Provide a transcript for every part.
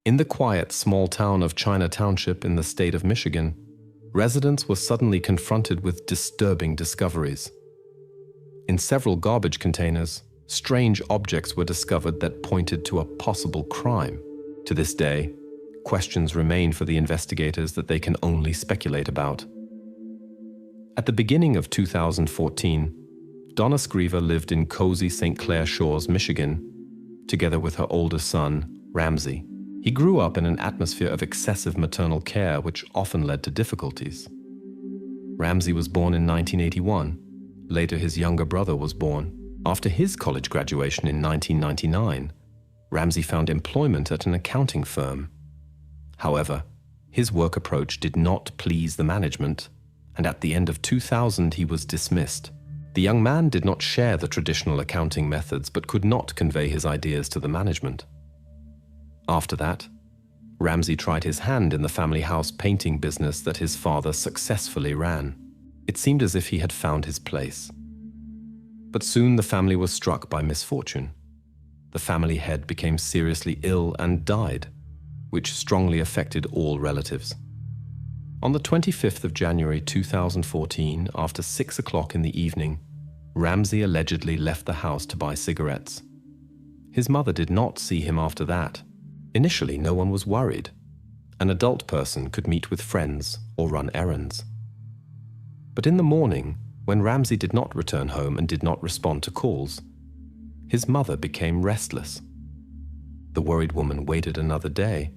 In the quiet, small town of China Township in the state of Michigan, residents were suddenly confronted with disturbing discoveries. In several garbage containers, strange objects were discovered that pointed to a possible crime. To this day, questions remain for the investigators that they can only speculate about. At the beginning of 2014, Donna Screver lived in cozy St. Clair Shores, Michigan, together with her older son, Ramsay. He grew up in an atmosphere of excessive maternal care, which often led to difficulties. Ramsay was born in 1981. Later, his younger brother was born. After his college graduation in 1999, Ramsay found employment at an accounting firm. However, his work approach did not please the management, and at the end of 2000 he was dismissed. The young man did not share the traditional accounting methods but could not convey his ideas to the management. After that, Ramsay tried his hand in the family house painting business that his father successfully ran. It seemed as if he had found his place. But soon the family was struck by misfortune. The family head became seriously ill and died, which strongly affected all relatives. On the 25th of January 2014, after 6 o'clock in the evening, Ramsay allegedly left the house to buy cigarettes. His mother did not see him after that. Initially, no one was worried. An adult person could meet with friends or run errands. But in the morning, when Ramsay did not return home and did not respond to calls, his mother became restless. The worried woman waited another day,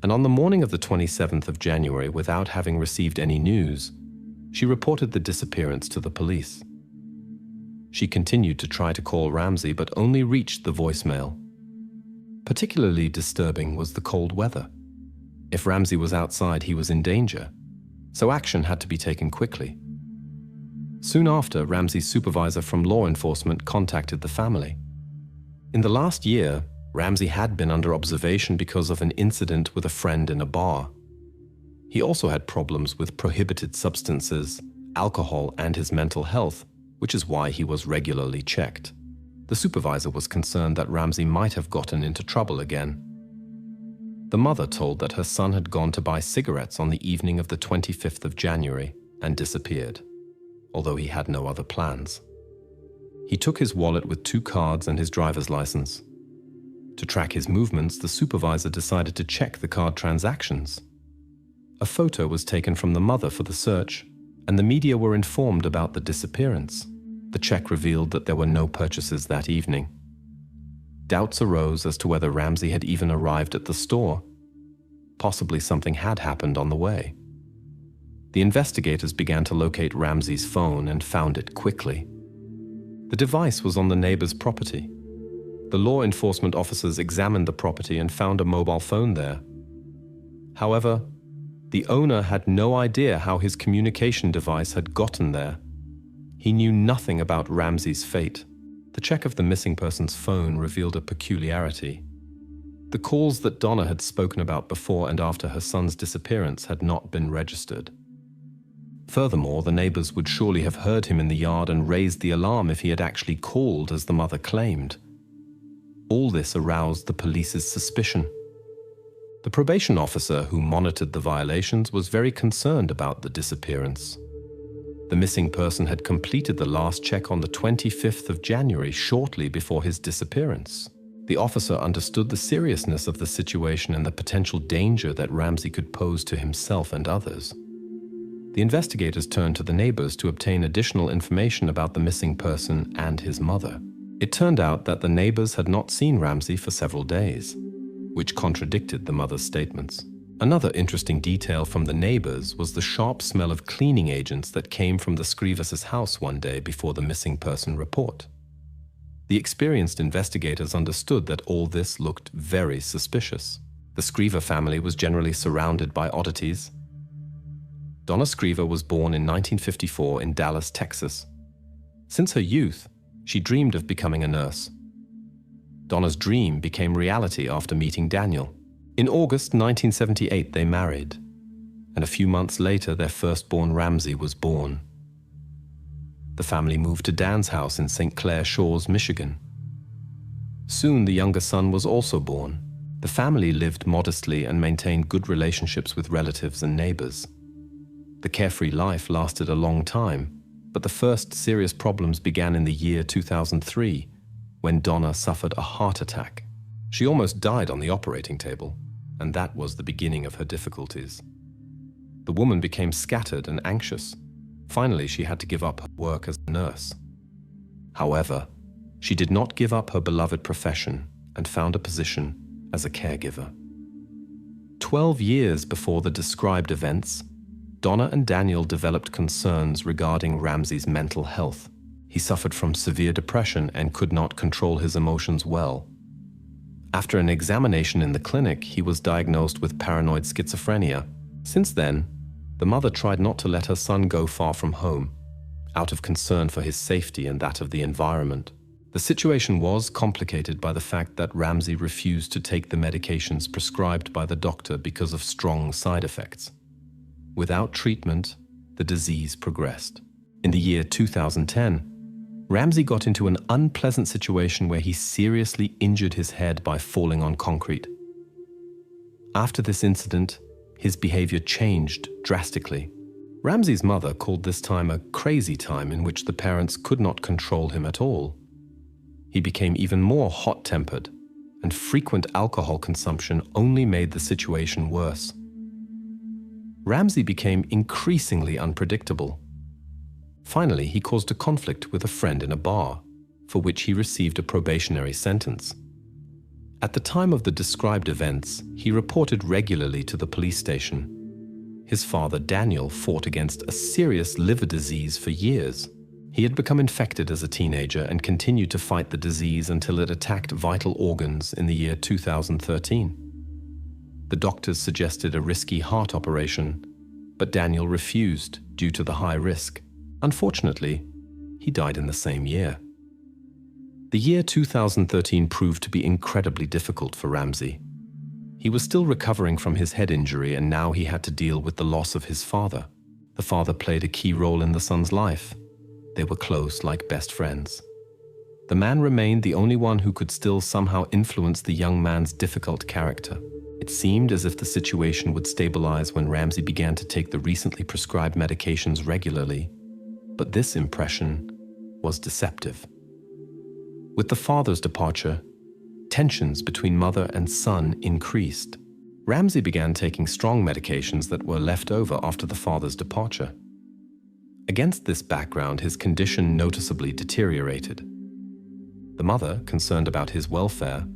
and on the morning of the 27th of January, without having received any news, she reported the disappearance to the police. She continued to try to call Ramsay, but only reached the voicemail. Particularly disturbing was the cold weather. If Ramsay was outside, he was in danger, so action had to be taken quickly. Soon after, Ramsay's supervisor from law enforcement contacted the family. In the last year, Ramsay had been under observation because of an incident with a friend in a bar. He also had problems with prohibited substances, alcohol, and his mental health, which is why he was regularly checked. The supervisor was concerned that Ramsay might have gotten into trouble again. The mother told that her son had gone to buy cigarettes on the evening of the 25th of January and disappeared, although he had no other plans. He took his wallet with 2 cards and his driver's license. To track his movements, the supervisor decided to check the card transactions. A photo was taken from the mother for the search, and the media were informed about the disappearance. The check revealed that there were no purchases that evening. Doubts arose as to whether Ramsay had even arrived at the store. Possibly something had happened on the way. The investigators began to locate Ramsay's phone and found it quickly. The device was on the neighbor's property. The law enforcement officers examined the property and found a mobile phone there. However, the owner had no idea how his communication device had gotten there. He knew nothing about Ramsay's fate. The check of the missing person's phone revealed a peculiarity. The calls that Donna had spoken about before and after her son's disappearance had not been registered. Furthermore, the neighbors would surely have heard him in the yard and raised the alarm if he had actually called, as the mother claimed. All this aroused the police's suspicion. The probation officer who monitored the violations was very concerned about the disappearance. The missing person had completed the last check on the 25th of January, shortly before his disappearance. The officer understood the seriousness of the situation and the potential danger that Ramsay could pose to himself and others. The investigators turned to the neighbors to obtain additional information about the missing person and his mother. It turned out that the neighbors had not seen Ramsay for several days, which contradicted the mother's statements. Another interesting detail from the neighbors was the sharp smell of cleaning agents that came from the Screvers' house one day before the missing person report. The experienced investigators understood that all this looked very suspicious. The Screver family was generally surrounded by oddities. Donna Screver was born in 1954 in Dallas, Texas. Since her youth, she dreamed of becoming a nurse. Donna's dream became reality after meeting Daniel. In August 1978, they married, and a few months later, their firstborn Ramsay was born. The family moved to Dan's house in St. Clair Shores, Michigan. Soon, the younger son was also born. The family lived modestly and maintained good relationships with relatives and neighbors. The carefree life lasted a long time, but the first serious problems began in the year 2003, when Donna suffered a heart attack. She almost died on the operating table, and that was the beginning of her difficulties. The woman became scattered and anxious. Finally, she had to give up her work as a nurse. However, she did not give up her beloved profession and found a position as a caregiver. 12 years before the described events, Donna and Daniel developed concerns regarding Ramsay's mental health. He suffered from severe depression and could not control his emotions well. After an examination in the clinic, he was diagnosed with paranoid schizophrenia. Since then, the mother tried not to let her son go far from home, out of concern for his safety and that of the environment. The situation was complicated by the fact that Ramsay refused to take the medications prescribed by the doctor because of strong side effects. Without treatment, the disease progressed. In the year 2010, Ramsay got into an unpleasant situation where he seriously injured his head by falling on concrete. After this incident, his behavior changed drastically. Ramsay's mother called this time a crazy time in which the parents could not control him at all. He became even more hot-tempered, and frequent alcohol consumption only made the situation worse. Ramsay became increasingly unpredictable. Finally, he caused a conflict with a friend in a bar, for which he received a probationary sentence. At the time of the described events, he reported regularly to the police station. His father, Daniel, fought against a serious liver disease for years. He had become infected as a teenager and continued to fight the disease until it attacked vital organs in the year 2013. The doctors suggested a risky heart operation, but Daniel refused due to the high risk. Unfortunately, he died in the same year. The year 2013 proved to be incredibly difficult for Ramsay. He was still recovering from his head injury, and now he had to deal with the loss of his father. The father played a key role in the son's life. They were close, like best friends. The man remained the only one who could still somehow influence the young man's difficult character. It seemed as if the situation would stabilize when Ramsay began to take the recently prescribed medications regularly, but this impression was deceptive. With the father's departure, tensions between mother and son increased. Ramsay began taking strong medications that were left over after the father's departure. Against this background, his condition noticeably deteriorated. The mother, concerned about his welfare,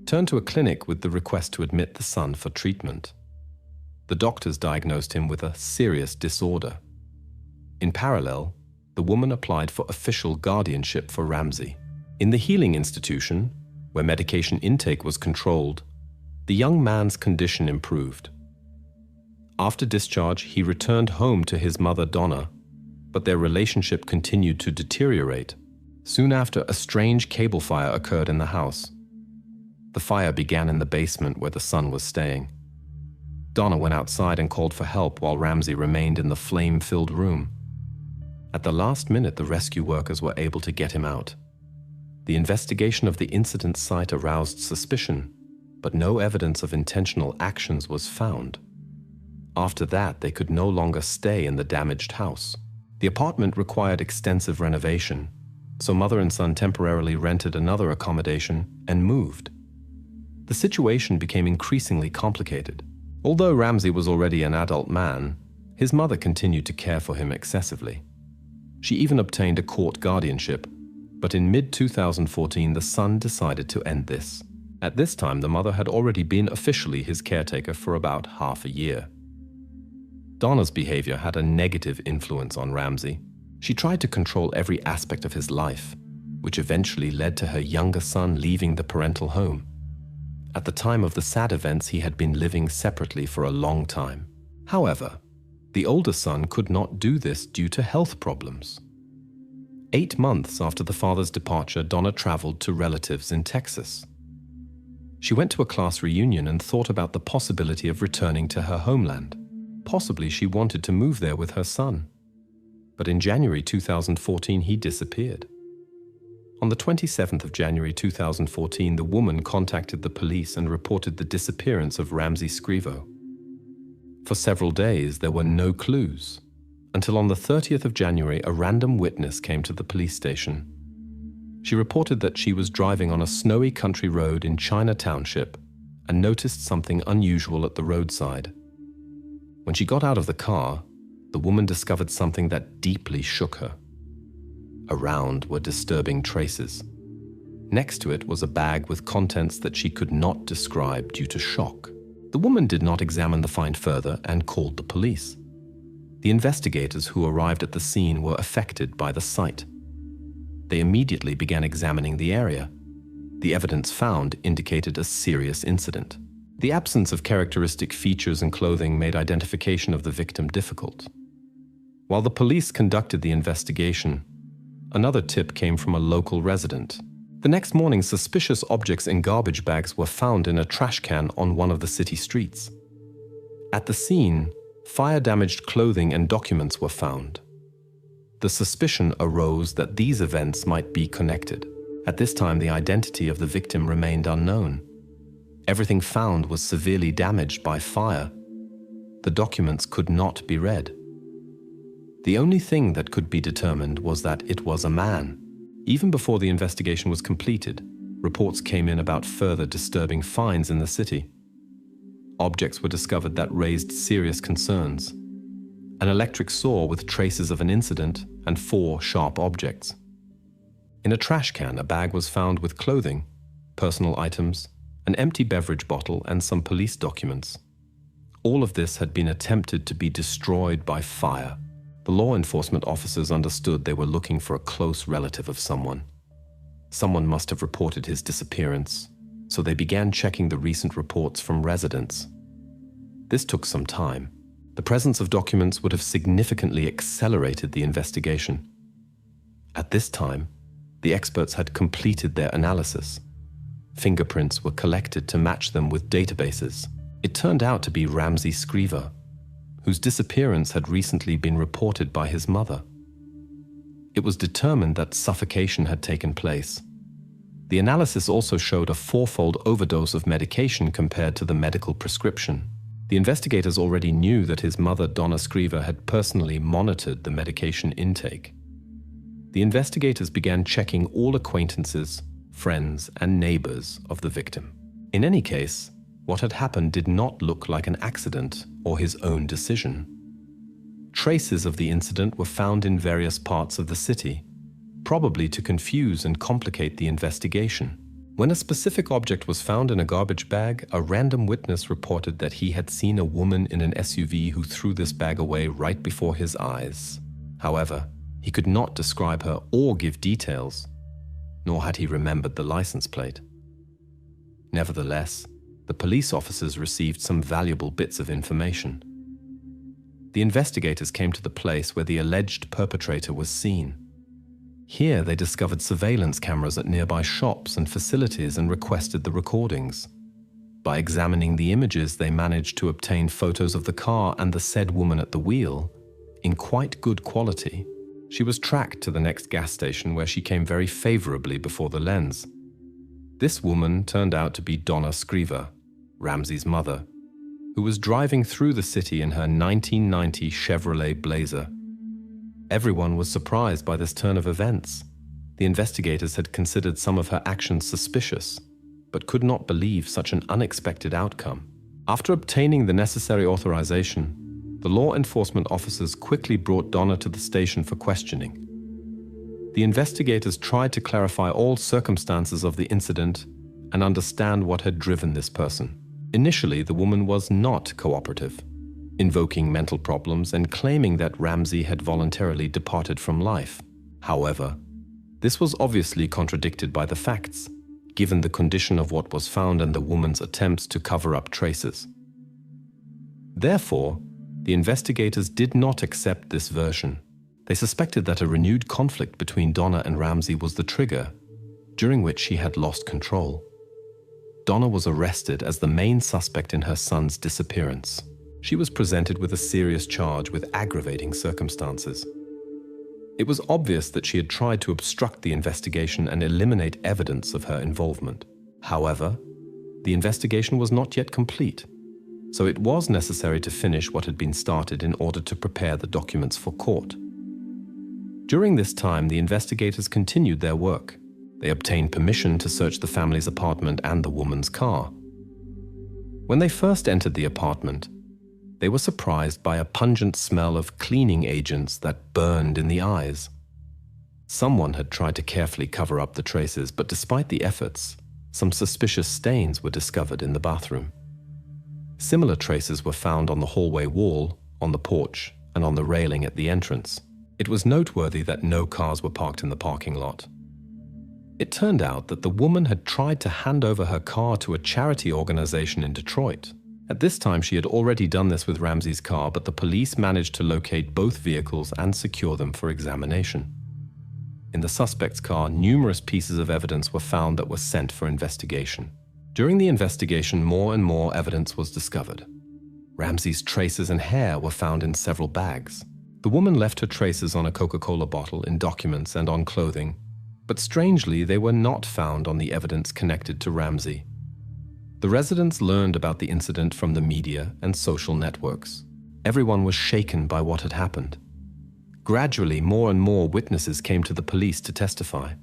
turned to a clinic with the request to admit the son for treatment. The doctors diagnosed him with a serious disorder. In parallel, the woman applied for official guardianship for Ramsay. In the healing institution, where medication intake was controlled, the young man's condition improved. After discharge, he returned home to his mother, Donna, but their relationship continued to deteriorate. Soon after, a strange cable fire occurred in the house. The fire began in the basement where the son was staying. Donna went outside and called for help while Ramsay remained in the flame-filled room. At the last minute, the rescue workers were able to get him out. The investigation of the incident site aroused suspicion, but no evidence of intentional actions was found. After that, they could no longer stay in the damaged house. The apartment required extensive renovation, so mother and son temporarily rented another accommodation and moved. The situation became increasingly complicated. Although Ramsay was already an adult man, his mother continued to care for him excessively. She even obtained a court guardianship, but in mid-2014 the son decided to end this. At this time, the mother had already been officially his caretaker for about half a year. Donna's behavior had a negative influence on Ramsay. She tried to control every aspect of his life, which eventually led to her younger son leaving the parental home. At the time of the sad events, he had been living separately for a long time. However, the older son could not do this due to health problems. 8 months after the father's departure, Donna traveled to relatives in Texas. She went to a class reunion and thought about the possibility of returning to her homeland. Possibly she wanted to move there with her son. But in January 2014, he disappeared. On the 27th of January 2014, the woman contacted the police and reported the disappearance of Ramsay Screver. For several days, there were no clues, until on the 30th of January, a random witness came to the police station. She reported that she was driving on a snowy country road in China Township and noticed something unusual at the roadside. When she got out of the car, the woman discovered something that deeply shook her. Around were disturbing traces. Next to it was a bag with contents that she could not describe due to shock. The woman did not examine the find further and called the police. The investigators who arrived at the scene were affected by the sight. They immediately began examining the area. The evidence found indicated a serious incident. The absence of characteristic features and clothing made identification of the victim difficult. While the police conducted the investigation, another tip came from a local resident. The next morning, suspicious objects in garbage bags were found in a trash can on one of the city streets. At the scene, fire-damaged clothing and documents were found. The suspicion arose that these events might be connected. At this time, the identity of the victim remained unknown. Everything found was severely damaged by fire. The documents could not be read. The only thing that could be determined was that it was a man. Even before the investigation was completed, reports came in about further disturbing finds in the city. Objects were discovered that raised serious concerns. An electric saw with traces of an incident and 4 sharp objects. In a trash can, a bag was found with clothing, personal items, an empty beverage bottle, and some police documents. All of this had been attempted to be destroyed by fire. The law enforcement officers understood they were looking for a close relative of someone. Someone must have reported his disappearance, so they began checking the recent reports from residents. This took some time. The presence of documents would have significantly accelerated the investigation. At this time, the experts had completed their analysis. Fingerprints were collected to match them with databases. It turned out to be Ramsay Screver, whose disappearance had recently been reported by his mother. It was determined that suffocation had taken place. The analysis also showed a 4-fold overdose of medication compared to the medical prescription. The investigators already knew that his mother, Donna Screver, had personally monitored the medication intake. The investigators began checking all acquaintances, friends, and neighbors of the victim. In any case, what had happened did not look like an accident or his own decision. Traces of the incident were found in various parts of the city, probably to confuse and complicate the investigation. When a specific object was found in a garbage bag, a random witness reported that he had seen a woman in an SUV who threw this bag away right before his eyes. However, he could not describe her or give details, nor had he remembered the license plate. Nevertheless, the police officers received some valuable bits of information. The investigators came to the place where the alleged perpetrator was seen. Here they discovered surveillance cameras at nearby shops and facilities and requested the recordings. By examining the images, they managed to obtain photos of the car and the said woman at the wheel in quite good quality. She was tracked to the next gas station where she came very favorably before the lens. This woman turned out to be Donna Screver, Ramsay's mother, who was driving through the city in her 1990 Chevrolet Blazer. Everyone was surprised by this turn of events. The investigators had considered some of her actions suspicious, but could not believe such an unexpected outcome. After obtaining the necessary authorization, the law enforcement officers quickly brought Donna to the station for questioning. The investigators tried to clarify all circumstances of the incident and understand what had driven this person. Initially, the woman was not cooperative, invoking mental problems and claiming that Ramsay had voluntarily departed from life. However, this was obviously contradicted by the facts, given the condition of what was found and the woman's attempts to cover up traces. Therefore, the investigators did not accept this version. They suspected that a renewed conflict between Donna and Ramsay was the trigger, during which she had lost control. Donna was arrested as the main suspect in her son's disappearance. She was presented with a serious charge with aggravating circumstances. It was obvious that she had tried to obstruct the investigation and eliminate evidence of her involvement. However, the investigation was not yet complete, so it was necessary to finish what had been started in order to prepare the documents for court. During this time, the investigators continued their work. They obtained permission to search the family's apartment and the woman's car. When they first entered the apartment, they were surprised by a pungent smell of cleaning agents that burned in the eyes. Someone had tried to carefully cover up the traces, but despite the efforts, some suspicious stains were discovered in the bathroom. Similar traces were found on the hallway wall, on the porch, and on the railing at the entrance. It was noteworthy that no cars were parked in the parking lot. It turned out that the woman had tried to hand over her car to a charity organization in Detroit. At this time, she had already done this with Ramsay's car, but the police managed to locate both vehicles and secure them for examination. In the suspect's car, numerous pieces of evidence were found that were sent for investigation. During the investigation, more and more evidence was discovered. Ramsay's traces and hair were found in several bags. The woman left her traces on a Coca-Cola bottle, in documents, and on clothing, but strangely, they were not found on the evidence connected to Ramsay. The residents learned about the incident from the media and social networks. Everyone was shaken by what had happened. Gradually, more and more witnesses came to the police to testify.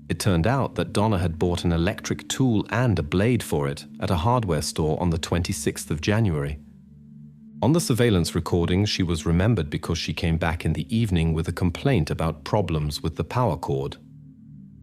It turned out that Donna had bought an electric tool and a blade for it at a hardware store on the 26th of January. On the surveillance recordings, she was remembered because she came back in the evening with a complaint about problems with the power cord.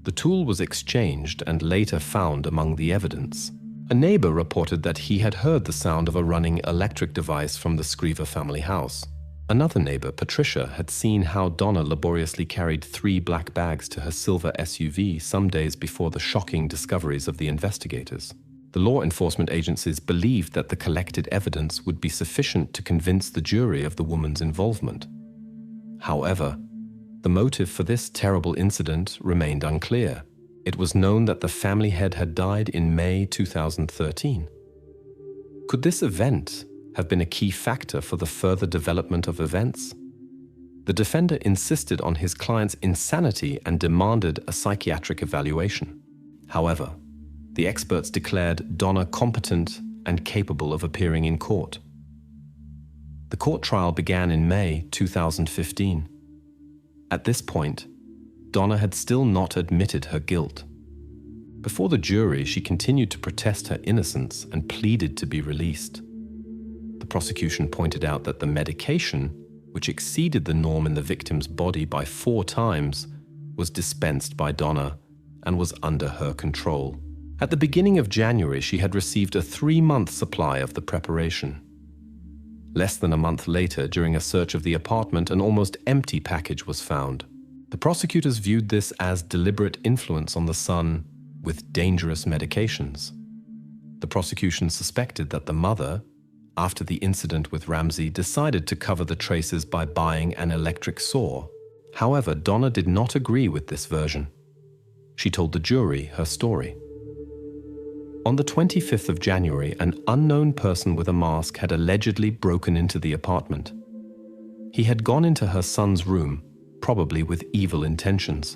The tool was exchanged and later found among the evidence. A neighbor reported that he had heard the sound of a running electric device from the Screver family house. Another neighbor, Patricia, had seen how Donna laboriously carried 3 black bags to her silver SUV some days before the shocking discoveries of the investigators. The law enforcement agencies believed that the collected evidence would be sufficient to convince the jury of the woman's involvement. However, the motive for this terrible incident remained unclear. It was known that the family head had died in May 2013. Could this event have been a key factor for the further development of events? The defender insisted on his client's insanity and demanded a psychiatric evaluation. However, the experts declared Donna competent and capable of appearing in court. The court trial began in May 2015. At this point, Donna had still not admitted her guilt. Before the jury, she continued to protest her innocence and pleaded to be released. The prosecution pointed out that the medication, which exceeded the norm in the victim's body by 4 times, was dispensed by Donna and was under her control. At the beginning of January, she had received a 3-month supply of the preparation. Less than a month later, during a search of the apartment, an almost empty package was found. The prosecutors viewed this as deliberate influence on the son with dangerous medications. The prosecution suspected that the mother, after the incident with Ramsay, decided to cover the traces by buying an electric saw. However, Donna did not agree with this version. She told the jury her story. On the 25th of January, an unknown person with a mask had allegedly broken into the apartment. He had gone into her son's room, probably with evil intentions.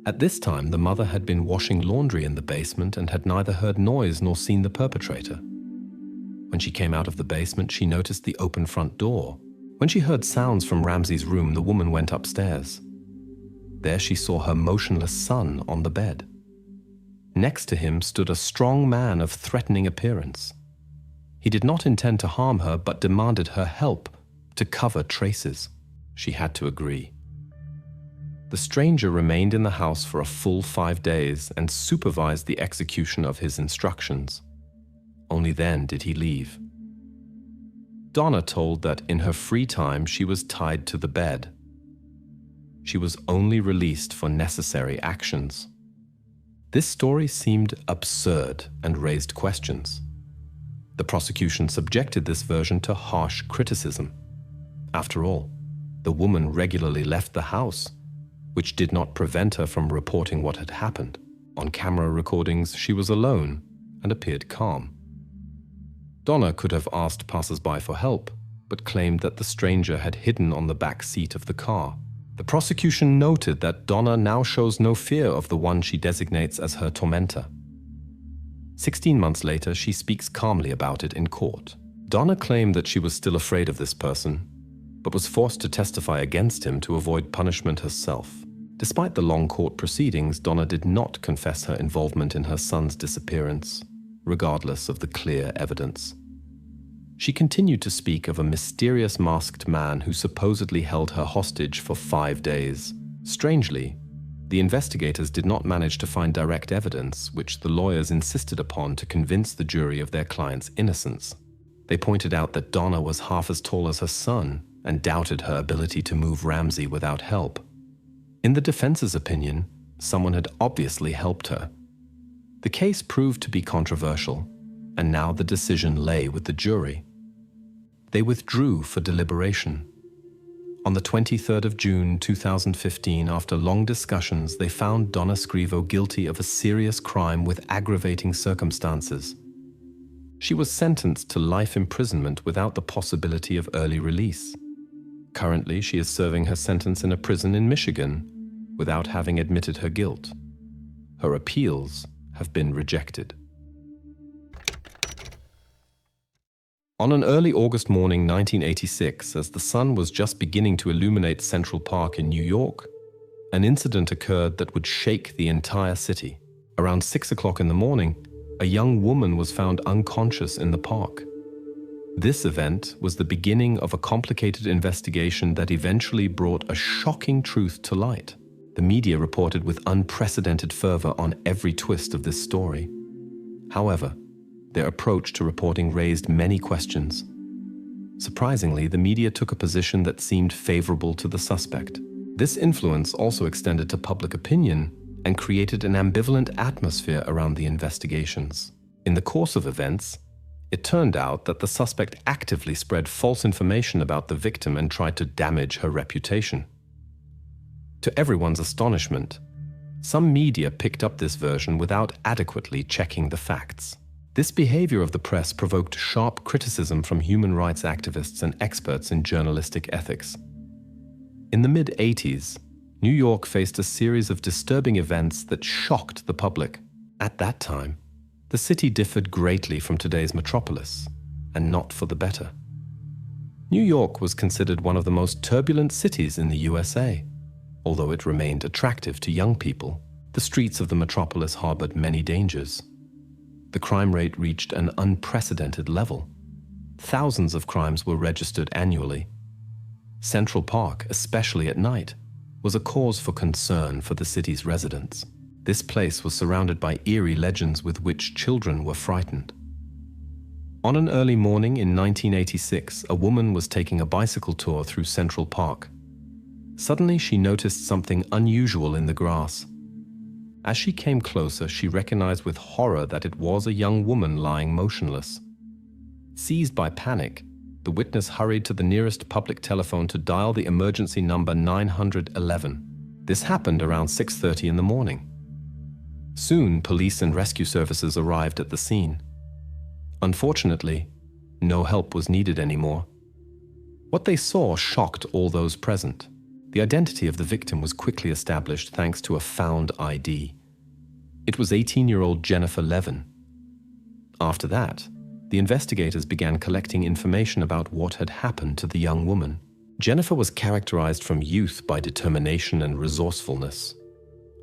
At this time, the mother had been washing laundry in the basement and had neither heard noise nor seen the perpetrator. When she came out of the basement, she noticed the open front door. When she heard sounds from Ramsay's room, the woman went upstairs. There she saw her motionless son on the bed. Next to him stood a strong man of threatening appearance. He did not intend to harm her, but demanded her help to cover traces. She had to agree. The stranger remained in the house for a full 5 days and supervised the execution of his instructions. Only then did he leave. Donna told that in her free time she was tied to the bed. She was only released for necessary actions. This story seemed absurd and raised questions. The prosecution subjected this version to harsh criticism. After all, the woman regularly left the house, which did not prevent her from reporting what had happened. On camera recordings, she was alone and appeared calm. Donna could have asked passers-by for help, but claimed that the stranger had hidden on the back seat of the car. The prosecution noted that Donna now shows no fear of the one she designates as her tormentor. 16 months later, she speaks calmly about it in court. Donna claimed that she was still afraid of this person, but was forced to testify against him to avoid punishment herself. Despite the long court proceedings, Donna did not confess her involvement in her son's disappearance, regardless of the clear evidence. She continued to speak of a mysterious masked man who supposedly held her hostage for 5 days. Strangely, the investigators did not manage to find direct evidence, which the lawyers insisted upon to convince the jury of their client's innocence. They pointed out that Donna was half as tall as her son and doubted her ability to move Ramsay without help. In the defense's opinion, someone had obviously helped her. The case proved to be controversial, and now the decision lay with the jury. They withdrew for deliberation. On the 23rd of June 2015, after long discussions, they found Donna Screver guilty of a serious crime with aggravating circumstances. She was sentenced to life imprisonment without the possibility of early release. Currently, she is serving her sentence in a prison in Michigan without having admitted her guilt. Her appeals have been rejected. On an early August morning 1986, as the sun was just beginning to illuminate Central Park in New York, an incident occurred that would shake the entire city. Around 6 o'clock in the morning, a young woman was found unconscious in the park. This event was the beginning of a complicated investigation that eventually brought a shocking truth to light. The media reported with unprecedented fervor on every twist of this story. However, their approach to reporting raised many questions. Surprisingly, the media took a position that seemed favorable to the suspect. This influence also extended to public opinion and created an ambivalent atmosphere around the investigations. In the course of events, it turned out that the suspect actively spread false information about the victim and tried to damage her reputation. To everyone's astonishment, some media picked up this version without adequately checking the facts. This behavior of the press provoked sharp criticism from human rights activists and experts in journalistic ethics. In the mid-80s, New York faced a series of disturbing events that shocked the public. At that time, the city differed greatly from today's metropolis, and not for the better. New York was considered one of the most turbulent cities in the USA. Although it remained attractive to young people, the streets of the metropolis harbored many dangers. The crime rate reached an unprecedented level. Thousands of crimes were registered annually. Central Park, especially at night, was a cause for concern for the city's residents. This place was surrounded by eerie legends with which children were frightened. On an early morning in 1986, a woman was taking a bicycle tour through Central Park. Suddenly, she noticed something unusual in the grass. As she came closer, she recognized with horror that it was a young woman lying motionless. Seized by panic, the witness hurried to the nearest public telephone to dial the emergency number 911. This happened around 6:30 in the morning. Soon, police and rescue services arrived at the scene. Unfortunately, no help was needed anymore. What they saw shocked all those present. The identity of the victim was quickly established thanks to a found ID. It was 18-year-old Jennifer Levin. After that, the investigators began collecting information about what had happened to the young woman. Jennifer was characterized from youth by determination and resourcefulness.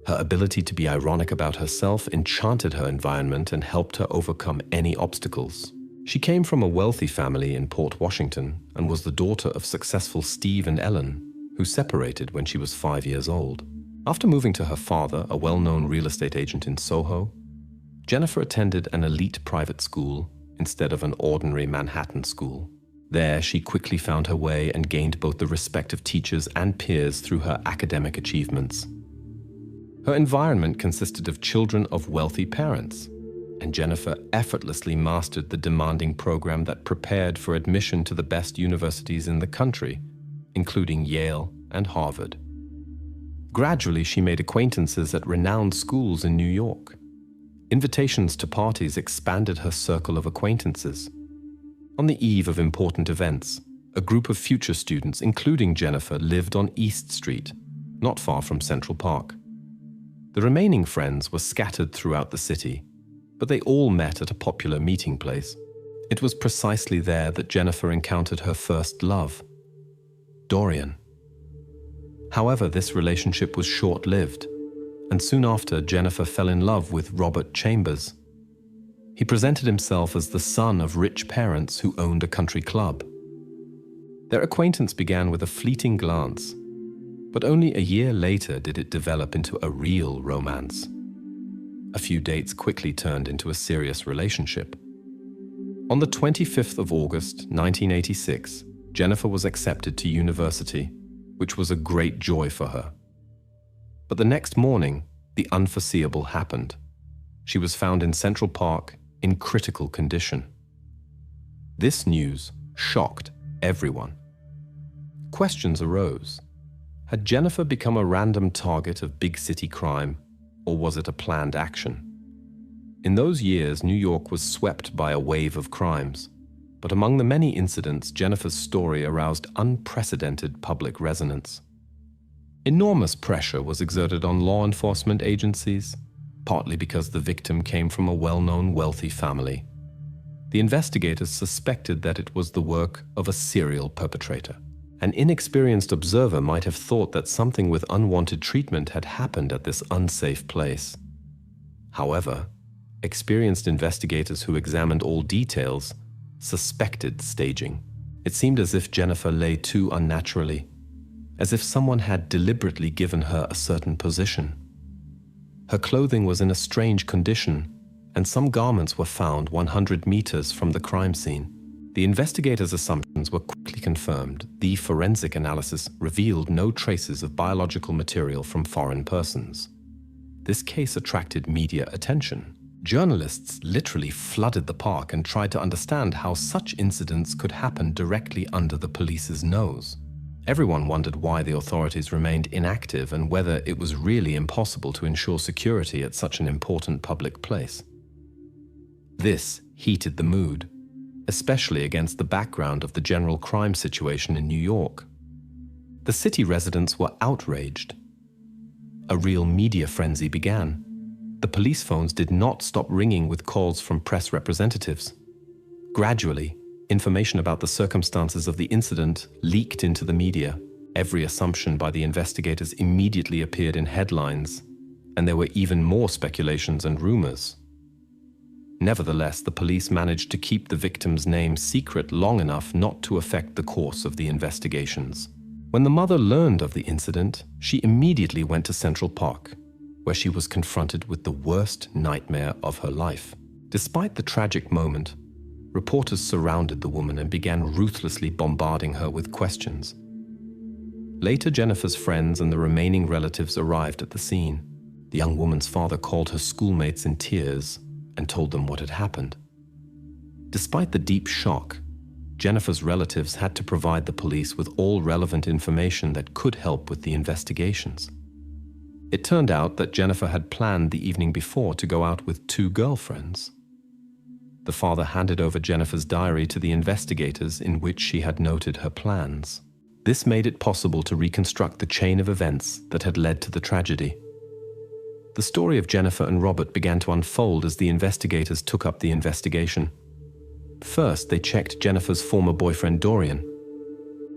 Her ability to be ironic about herself enchanted her environment and helped her overcome any obstacles. She came from a wealthy family in Port Washington and was the daughter of successful Steve and Ellen, who separated when she was 5 years old. After moving to her father, a well-known real estate agent in Soho, Jennifer attended an elite private school instead of an ordinary Manhattan school. There, she quickly found her way and gained both the respect of teachers and peers through her academic achievements. Her environment consisted of children of wealthy parents, and Jennifer effortlessly mastered the demanding program that prepared for admission to the best universities in the country, including Yale and Harvard. Gradually, she made acquaintances at renowned schools in New York. Invitations to parties expanded her circle of acquaintances. On the eve of important events, a group of future students, including Jennifer, lived on East Street, not far from Central Park. The remaining friends were scattered throughout the city, but they all met at a popular meeting place. It was precisely there that Jennifer encountered her first love, Dorian. However, this relationship was short-lived, and soon after, Jennifer fell in love with Robert Chambers. He presented himself as the son of rich parents who owned a country club. Their acquaintance began with a fleeting glance, but only a year later did it develop into a real romance. A few dates quickly turned into a serious relationship. On the 25th of August, 1986, Jennifer was accepted to university, which was a great joy for her. But the next morning, the unforeseeable happened. She was found in Central Park in critical condition. This news shocked everyone. Questions arose. Had Jennifer become a random target of big city crime, or was it a planned action? In those years, New York was swept by a wave of crimes, but among the many incidents, Jennifer's story aroused unprecedented public resonance. Enormous pressure was exerted on law enforcement agencies, partly because the victim came from a well-known wealthy family. The investigators suspected that it was the work of a serial perpetrator. An inexperienced observer might have thought that something with unwanted treatment had happened at this unsafe place. However, experienced investigators who examined all details suspected staging. It seemed as if Jennifer lay too unnaturally, as if someone had deliberately given her a certain position. Her clothing was in a strange condition, and some garments were found 100 meters from the crime scene. The investigators' assumptions were quickly confirmed. The forensic analysis revealed no traces of biological material from foreign persons. This case attracted media attention. Journalists literally flooded the park and tried to understand how such incidents could happen directly under the police's nose. Everyone wondered why the authorities remained inactive and whether it was really impossible to ensure security at such an important public place. This heated the mood, especially against the background of the general crime situation in New York. The city residents were outraged. A real media frenzy began. The police phones did not stop ringing with calls from press representatives. Gradually, information about the circumstances of the incident leaked into the media. Every assumption by the investigators immediately appeared in headlines, and there were even more speculations and rumors. Nevertheless, the police managed to keep the victim's name secret long enough not to affect the course of the investigations. When the mother learned of the incident, she immediately went to Central Park, where she was confronted with the worst nightmare of her life. Despite the tragic moment, reporters surrounded the woman and began ruthlessly bombarding her with questions. Later, Jennifer's friends and the remaining relatives arrived at the scene. The young woman's father called her schoolmates in tears and told them what had happened. Despite the deep shock, Jennifer's relatives had to provide the police with all relevant information that could help with the investigations. It turned out that Jennifer had planned the evening before to go out with 2 girlfriends. The father handed over Jennifer's diary to the investigators in which she had noted her plans. This made it possible to reconstruct the chain of events that had led to the tragedy. The story of Jennifer and Robert began to unfold as the investigators took up the investigation. First, they checked Jennifer's former boyfriend Dorian.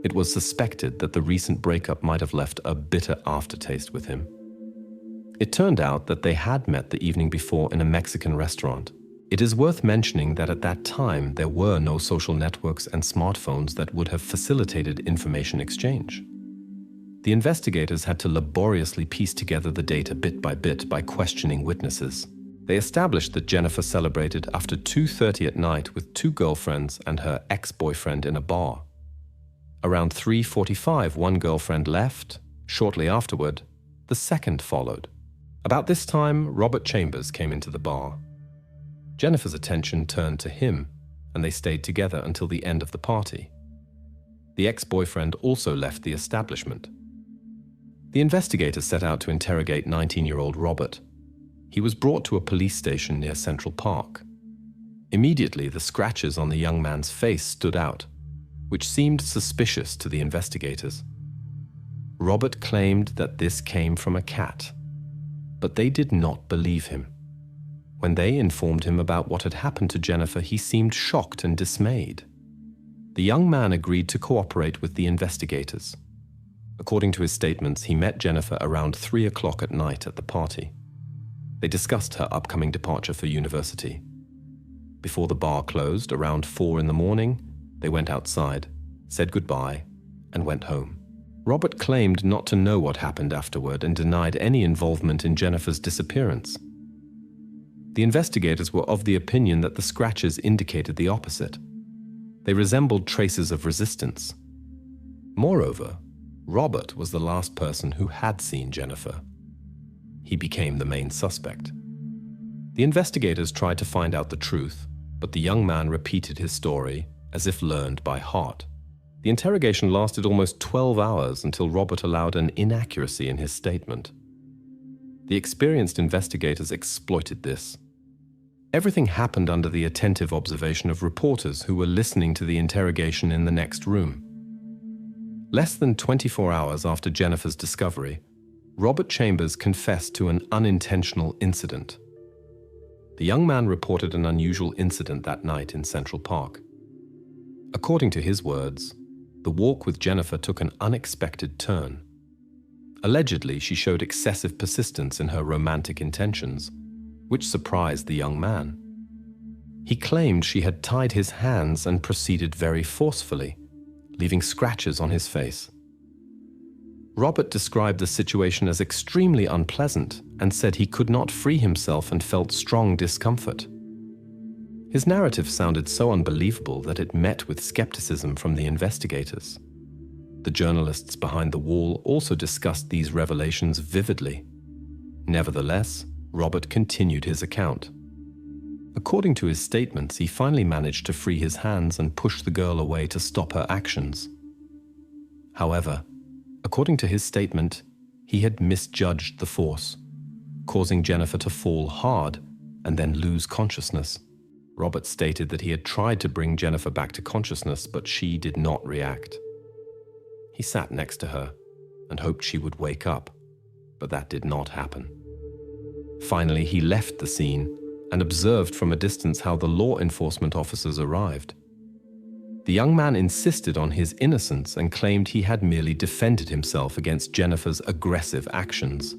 It was suspected that the recent breakup might have left a bitter aftertaste with him. It turned out that they had met the evening before in a Mexican restaurant. It is worth mentioning that at that time there were no social networks and smartphones that would have facilitated information exchange. The investigators had to laboriously piece together the data bit by questioning witnesses. They established that Jennifer celebrated after 2:30 at night with 2 girlfriends and her ex-boyfriend in a bar. Around 3:45, one girlfriend left. Shortly afterward, the second followed. About this time, Robert Chambers came into the bar. Jennifer's attention turned to him, and they stayed together until the end of the party. The ex-boyfriend also left the establishment. The investigators set out to interrogate 19-year-old Robert. He was brought to a police station near Central Park. Immediately, the scratches on the young man's face stood out, which seemed suspicious to the investigators. Robert claimed that this came from a cat, but they did not believe him. When they informed him about what had happened to Jennifer, he seemed shocked and dismayed. The young man agreed to cooperate with the investigators. According to his statements, he met Jennifer around 3 o'clock at night at the party. They discussed her upcoming departure for university. Before the bar closed, around 4 in the morning, they went outside, said goodbye, and went home. Robert claimed not to know what happened afterward and denied any involvement in Jennifer's disappearance. The investigators were of the opinion that the scratches indicated the opposite. They resembled traces of resistance. Moreover, Robert was the last person who had seen Jennifer. He became the main suspect. The investigators tried to find out the truth, but the young man repeated his story as if learned by heart. The interrogation lasted almost 12 hours until Robert allowed an inaccuracy in his statement. The experienced investigators exploited this. Everything happened under the attentive observation of reporters who were listening to the interrogation in the next room. Less than 24 hours after Jennifer's discovery, Robert Chambers confessed to an unintentional incident. The young man reported an unusual incident that night in Central Park. According to his words, the walk with Jennifer took an unexpected turn. Allegedly, she showed excessive persistence in her romantic intentions, which surprised the young man. He claimed she had tied his hands and proceeded very forcefully, leaving scratches on his face. Robert described the situation as extremely unpleasant and said he could not free himself and felt strong discomfort. His narrative sounded so unbelievable that it met with skepticism from the investigators. The journalists behind the wall also discussed these revelations vividly. Nevertheless, Robert continued his account. According to his statements, he finally managed to free his hands and push the girl away to stop her actions. However, according to his statement, he had misjudged the force, causing Jennifer to fall hard and then lose consciousness. Robert stated that he had tried to bring Jennifer back to consciousness, but she did not react. He sat next to her and hoped she would wake up, but that did not happen. Finally, he left the scene and observed from a distance how the law enforcement officers arrived. The young man insisted on his innocence and claimed he had merely defended himself against Jennifer's aggressive actions.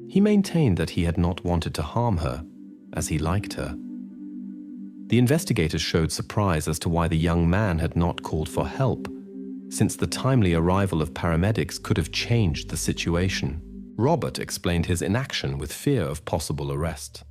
He maintained that he had not wanted to harm her, as he liked her. The investigators showed surprise as to why the young man had not called for help, since the timely arrival of paramedics could have changed the situation. Robert explained his inaction with fear of possible arrest.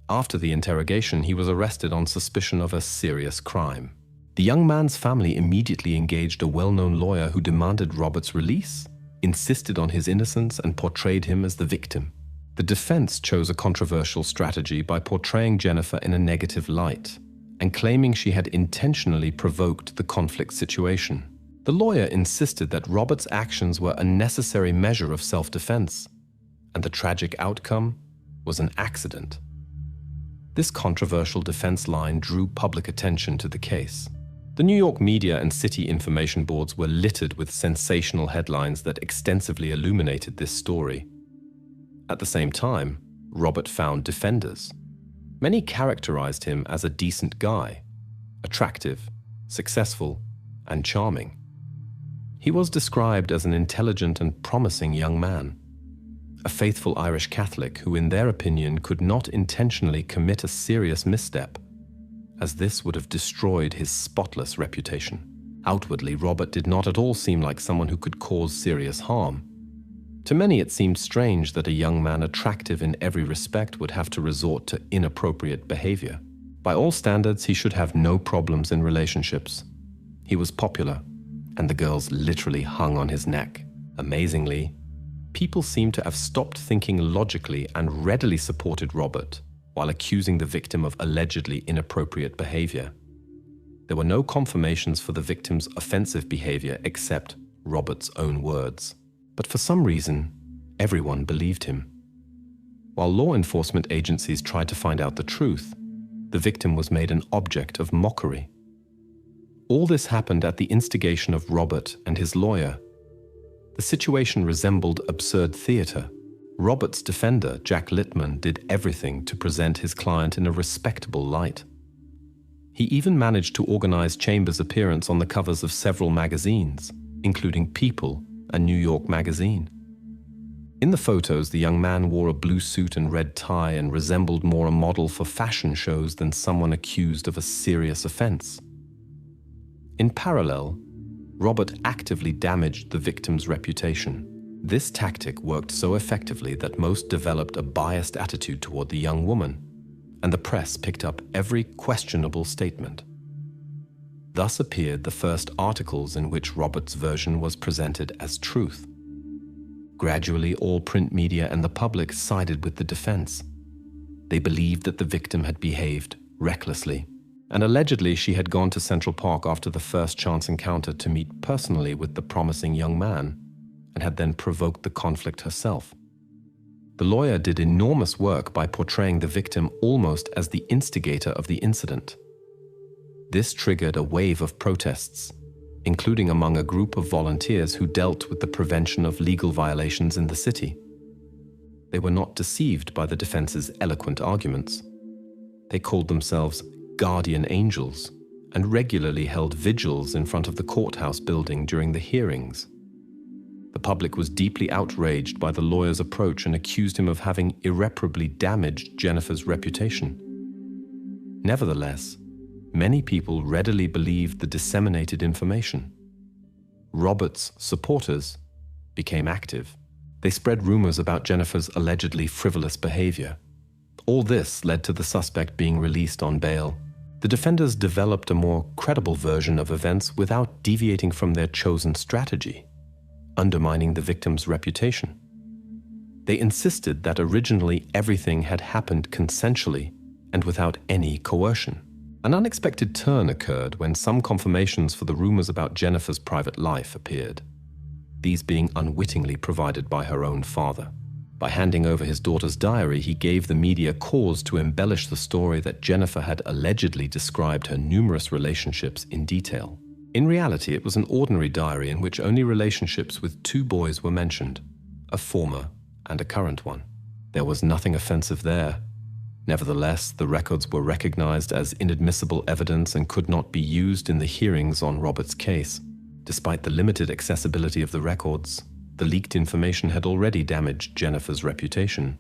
After the interrogation, he was arrested on suspicion of a serious crime. The young man's family immediately engaged a well-known lawyer who demanded Robert's release, insisted on his innocence, and portrayed him as the victim. The defense chose a controversial strategy by portraying Jennifer in a negative light and claiming she had intentionally provoked the conflict situation. The lawyer insisted that Robert's actions were a necessary measure of self-defense, and the tragic outcome was an accident. This controversial defense line drew public attention to the case. The New York media and city information boards were littered with sensational headlines that extensively illuminated this story. At the same time, Robert found defenders. Many characterized him as a decent guy, attractive, successful, and charming. He was described as an intelligent and promising young man, a faithful Irish Catholic who, in their opinion, could not intentionally commit a serious misstep, as this would have destroyed his spotless reputation. Outwardly, Robert did not at all seem like someone who could cause serious harm. To many, it seemed strange that a young man attractive in every respect would have to resort to inappropriate behavior. By all standards, he should have no problems in relationships. He was popular, and the girls literally hung on his neck. Amazingly, people seemed to have stopped thinking logically and readily supported Robert, while accusing the victim of allegedly inappropriate behavior. There were no confirmations for the victim's offensive behavior except Robert's own words. But for some reason, everyone believed him. While law enforcement agencies tried to find out the truth, the victim was made an object of mockery. All this happened at the instigation of Robert and his lawyer. The situation resembled absurd theater. Robert's defender, Jack Littman, did everything to present his client in a respectable light. He even managed to organize Chambers' appearance on the covers of several magazines, including People and New York Magazine. In the photos, the young man wore a blue suit and red tie and resembled more a model for fashion shows than someone accused of a serious offense. In parallel, Robert actively damaged the victim's reputation. This tactic worked so effectively that most developed a biased attitude toward the young woman, and the press picked up every questionable statement. Thus appeared the first articles in which Robert's version was presented as truth. Gradually, all print media and the public sided with the defense. They believed that the victim had behaved recklessly, and allegedly she had gone to Central Park after the first chance encounter to meet personally with the promising young man, and had then provoked the conflict herself. The lawyer did enormous work by portraying the victim almost as the instigator of the incident. This triggered a wave of protests, including among a group of volunteers who dealt with the prevention of legal violations in the city. They were not deceived by the defense's eloquent arguments. They called themselves guardian angels and regularly held vigils in front of the courthouse building during the hearings. The public was deeply outraged by the lawyer's approach and accused him of having irreparably damaged Jennifer's reputation. Nevertheless, many people readily believed the disseminated information. Robert's supporters became active. They spread rumors about Jennifer's allegedly frivolous behavior. All this led to the suspect being released on bail. The defenders developed a more credible version of events without deviating from their chosen strategy, undermining the victim's reputation. They insisted that originally everything had happened consensually and without any coercion. An unexpected turn occurred when some confirmations for the rumors about Jennifer's private life appeared, these being unwittingly provided by her own father. By handing over his daughter's diary, he gave the media cause to embellish the story that Jennifer had allegedly described her numerous relationships in detail. In reality, it was an ordinary diary in which only relationships with 2 boys were mentioned, a former and a current one. There was nothing offensive there. Nevertheless, the records were recognized as inadmissible evidence and could not be used in the hearings on Robert's case. Despite the limited accessibility of the records, the leaked information had already damaged Jennifer's reputation.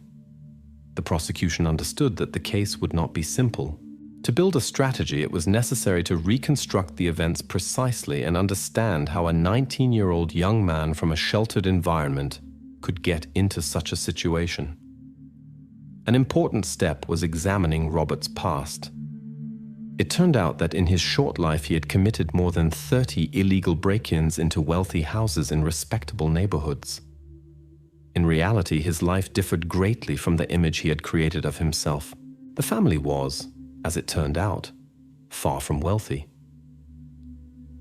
The prosecution understood that the case would not be simple. To build a strategy, it was necessary to reconstruct the events precisely and understand how a 19-year-old young man from a sheltered environment could get into such a situation. An important step was examining Robert's past. It turned out that in his short life he had committed more than 30 illegal break-ins into wealthy houses in respectable neighborhoods. In reality, his life differed greatly from the image he had created of himself. The family was, as it turned out, far from wealthy.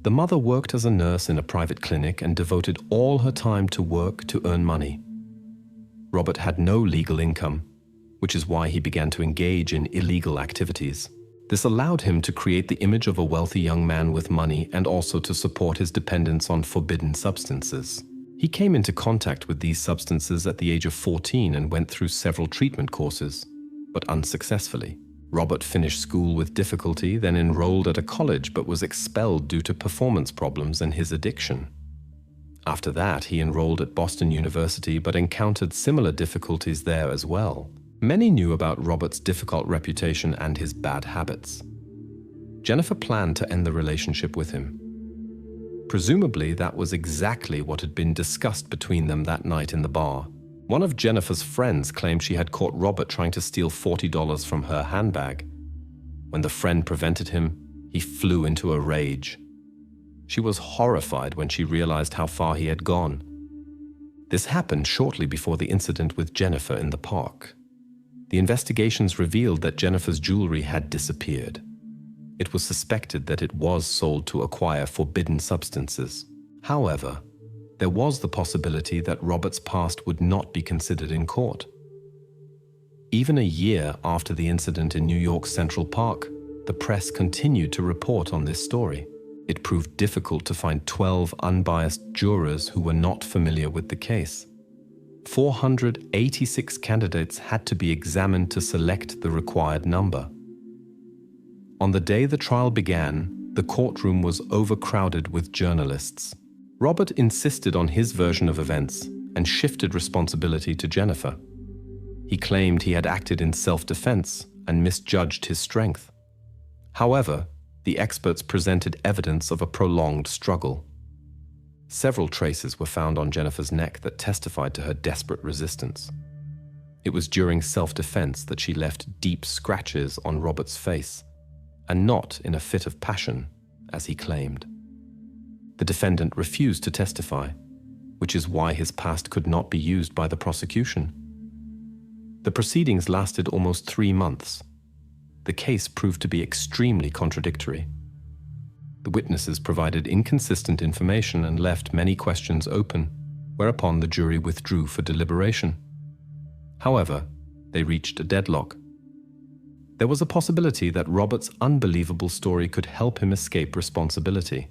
The mother worked as a nurse in a private clinic and devoted all her time to work to earn money. Robert had no legal income, which is why he began to engage in illegal activities. This allowed him to create the image of a wealthy young man with money and also to support his dependence on forbidden substances. He came into contact with these substances at the age of 14 and went through several treatment courses, but unsuccessfully. Robert finished school with difficulty, then enrolled at a college but was expelled due to performance problems and his addiction. After that, he enrolled at Boston University but encountered similar difficulties there as well. Many knew about Robert's difficult reputation and his bad habits. Jennifer planned to end the relationship with him. Presumably, that was exactly what had been discussed between them that night in the bar. One of Jennifer's friends claimed she had caught Robert trying to steal $40 from her handbag. When the friend prevented him, he flew into a rage. She was horrified when she realized how far he had gone. This happened shortly before the incident with Jennifer in the park. The investigations revealed that Jennifer's jewelry had disappeared. It was suspected that it was sold to acquire forbidden substances. However, there was the possibility that Robert's past would not be considered in court. Even a year after the incident in New York's Central Park, the press continued to report on this story. It proved difficult to find 12 unbiased jurors who were not familiar with the case. 486 candidates had to be examined to select the required number. On the day the trial began, the courtroom was overcrowded with journalists. Robert insisted on his version of events and shifted responsibility to Jennifer. He claimed he had acted in self-defense and misjudged his strength. However, the experts presented evidence of a prolonged struggle. Several traces were found on Jennifer's neck that testified to her desperate resistance. It was during self-defense that she left deep scratches on Robert's face, and not in a fit of passion, as he claimed. The defendant refused to testify, which is why his past could not be used by the prosecution. The proceedings lasted almost 3 months. The case proved to be extremely contradictory. The witnesses provided inconsistent information and left many questions open, whereupon the jury withdrew for deliberation. However, they reached a deadlock. There was a possibility that Robert's unbelievable story could help him escape responsibility.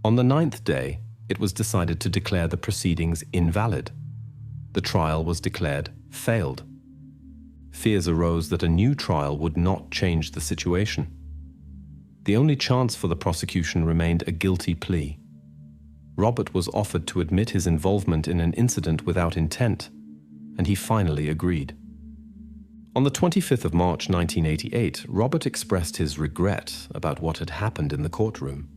On the 9th day, it was decided to declare the proceedings invalid. The trial was declared failed. Fears arose that a new trial would not change the situation. The only chance for the prosecution remained a guilty plea. Robert was offered to admit his involvement in an incident without intent, and he finally agreed. On the 25th of March 1988, Robert expressed his regret about what had happened in the courtroom.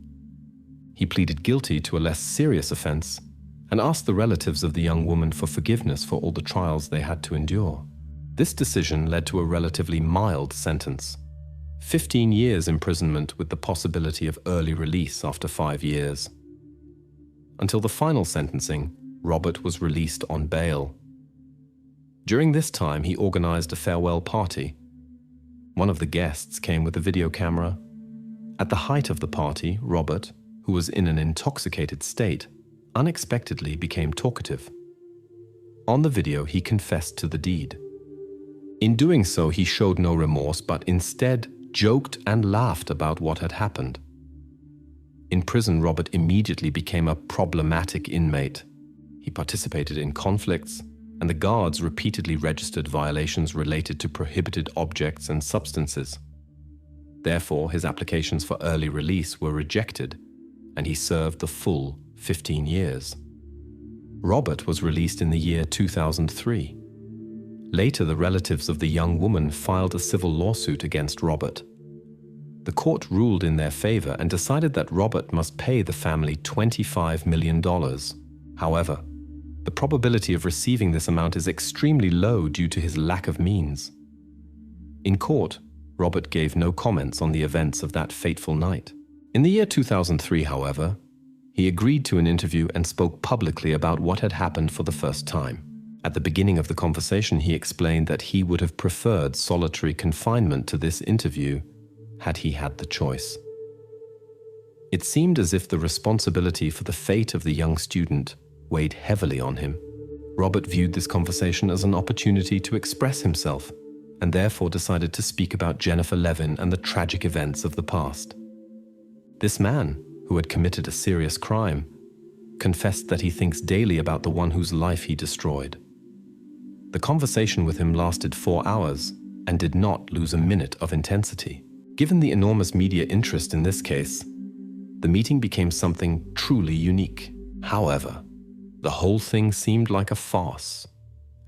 He pleaded guilty to a less serious offense and asked the relatives of the young woman for forgiveness for all the trials they had to endure. This decision led to a relatively mild sentence: 15 years imprisonment with the possibility of early release after 5 years. Until the final sentencing, Robert was released on bail. During this time, he organized a farewell party. One of the guests came with a video camera. At the height of the party, Robert, who was in an intoxicated state, unexpectedly became talkative. On the video, he confessed to the deed. In doing so, he showed no remorse, but instead joked and laughed about what had happened. In prison, Robert immediately became a problematic inmate. He participated in conflicts, and the guards repeatedly registered violations related to prohibited objects and substances. Therefore, his applications for early release were rejected, and he served the full 15 years. Robert was released in the year 2003. Later, the relatives of the young woman filed a civil lawsuit against Robert. The court ruled in their favor and decided that Robert must pay the family $25 million. However, the probability of receiving this amount is extremely low due to his lack of means. In court, Robert gave no comments on the events of that fateful night. In the year 2003, however, he agreed to an interview and spoke publicly about what had happened for the first time. At the beginning of the conversation, he explained that he would have preferred solitary confinement to this interview had he had the choice. It seemed as if the responsibility for the fate of the young student weighed heavily on him. Robert viewed this conversation as an opportunity to express himself, and therefore decided to speak about Jennifer Levin and the tragic events of the past. This man, who had committed a serious crime, confessed that he thinks daily about the one whose life he destroyed. The conversation with him lasted 4 hours and did not lose a minute of intensity. Given the enormous media interest in this case, the meeting became something truly unique. However, the whole thing seemed like a farce,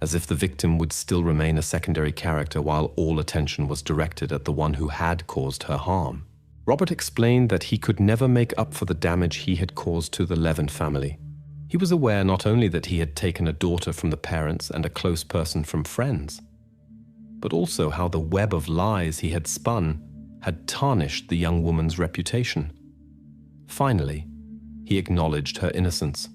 as if the victim would still remain a secondary character while all attention was directed at the one who had caused her harm. Robert explained that he could never make up for the damage he had caused to the Levin family. He was aware not only that he had taken a daughter from the parents and a close person from friends, but also how the web of lies he had spun had tarnished the young woman's reputation. Finally, he acknowledged her innocence.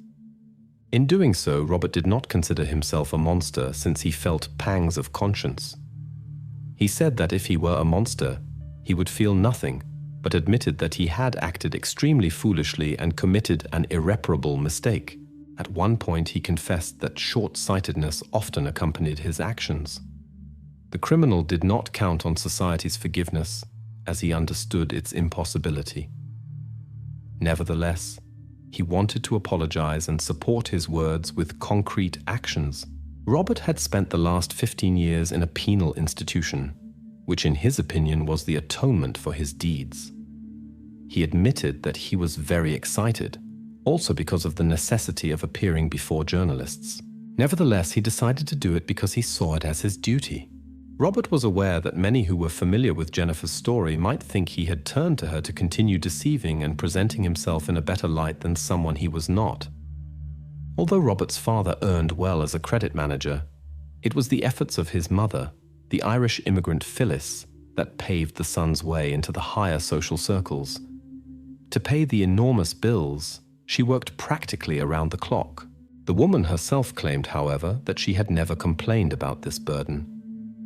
In doing so, Robert did not consider himself a monster since he felt pangs of conscience. He said that if he were a monster, he would feel nothing, but admitted that he had acted extremely foolishly and committed an irreparable mistake. At one point, he confessed that short-sightedness often accompanied his actions. The criminal did not count on society's forgiveness, as he understood its impossibility. Nevertheless, he wanted to apologize and support his words with concrete actions. Robert had spent the last 15 years in a penal institution, which in his opinion was the atonement for his deeds. He admitted that he was very excited, also because of the necessity of appearing before journalists. Nevertheless, he decided to do it because he saw it as his duty. Robert was aware that many who were familiar with Jennifer's story might think he had turned to her to continue deceiving and presenting himself in a better light than someone he was not. Although Robert's father earned well as a credit manager, it was the efforts of his mother, the Irish immigrant Phyllis, that paved the son's way into the higher social circles. To pay the enormous bills, she worked practically around the clock. The woman herself claimed, however, that she had never complained about this burden,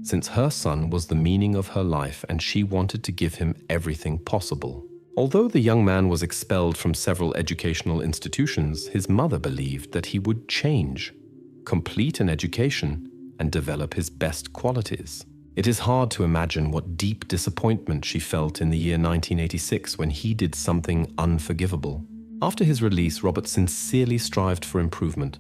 since her son was the meaning of her life and she wanted to give him everything possible. Although the young man was expelled from several educational institutions, his mother believed that he would change, complete an education, and develop his best qualities. It is hard to imagine what deep disappointment she felt in the year 1986 when he did something unforgivable. After his release, Robert sincerely strived for improvement.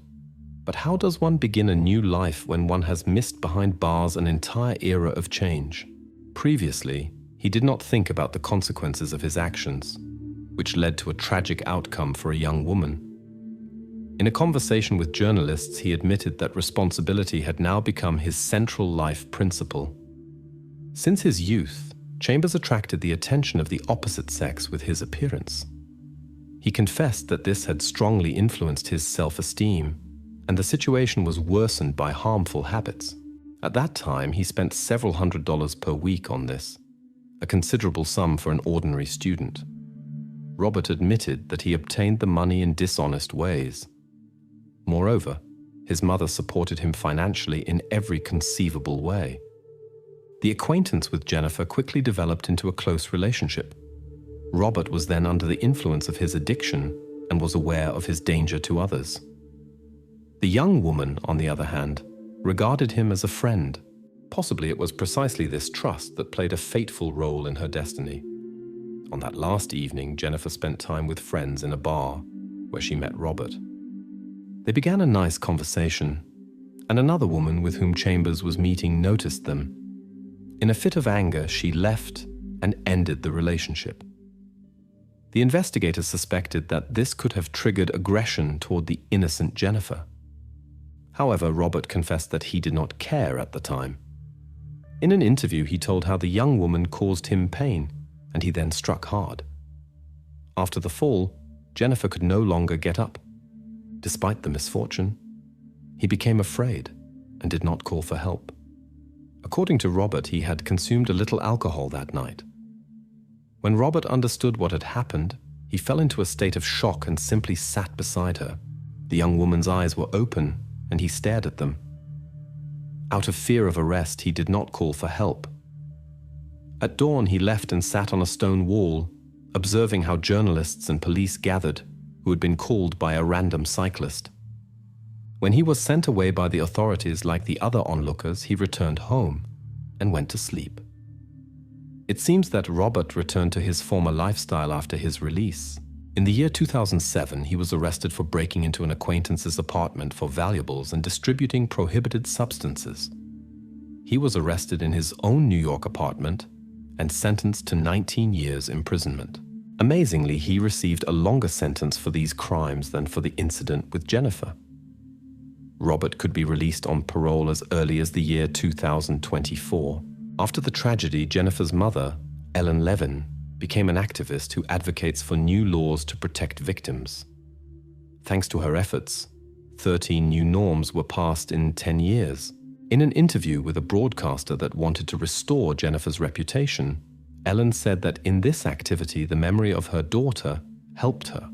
But how does one begin a new life when one has missed behind bars an entire era of change? Previously, he did not think about the consequences of his actions, which led to a tragic outcome for a young woman. In a conversation with journalists, he admitted that responsibility had now become his central life principle. Since his youth, Chambers attracted the attention of the opposite sex with his appearance. He confessed that this had strongly influenced his self-esteem, and the situation was worsened by harmful habits. At that time, he spent several $100s per week on this, a considerable sum for an ordinary student. Robert admitted that he obtained the money in dishonest ways. Moreover, his mother supported him financially in every conceivable way. The acquaintance with Jennifer quickly developed into a close relationship. Robert was then under the influence of his addiction and was aware of his danger to others. The young woman, on the other hand, regarded him as a friend. Possibly it was precisely this trust that played a fateful role in her destiny. On that last evening, Jennifer spent time with friends in a bar where she met Robert. They began a nice conversation, and another woman with whom Chambers was meeting noticed them. In a fit of anger, she left and ended the relationship. The investigators suspected that this could have triggered aggression toward the innocent Jennifer. However, Robert confessed that he did not care at the time. In an interview, he told how the young woman caused him pain, and he then struck hard. After the fall, Jennifer could no longer get up. Despite the misfortune, he became afraid and did not call for help. According to Robert, he had consumed a little alcohol that night. When Robert understood what had happened, he fell into a state of shock and simply sat beside her. The young woman's eyes were open, and he stared at them. Out of fear of arrest, he did not call for help. At dawn, he left and sat on a stone wall, observing how journalists and police gathered, who had been called by a random cyclist. When he was sent away by the authorities like the other onlookers, he returned home and went to sleep. It seems that Robert returned to his former lifestyle after his release. In the year 2007, he was arrested for breaking into an acquaintance's apartment for valuables and distributing prohibited substances. He was arrested in his own New York apartment and sentenced to 19 years imprisonment. Amazingly, he received a longer sentence for these crimes than for the incident with Jennifer. Robert could be released on parole as early as the year 2024. After the tragedy, Jennifer's mother, Ellen Levin, became an activist who advocates for new laws to protect victims. Thanks to her efforts, 13 new norms were passed in 10 years. In an interview with a broadcaster that wanted to restore Jennifer's reputation, Ellen said that in this activity, the memory of her daughter helped her.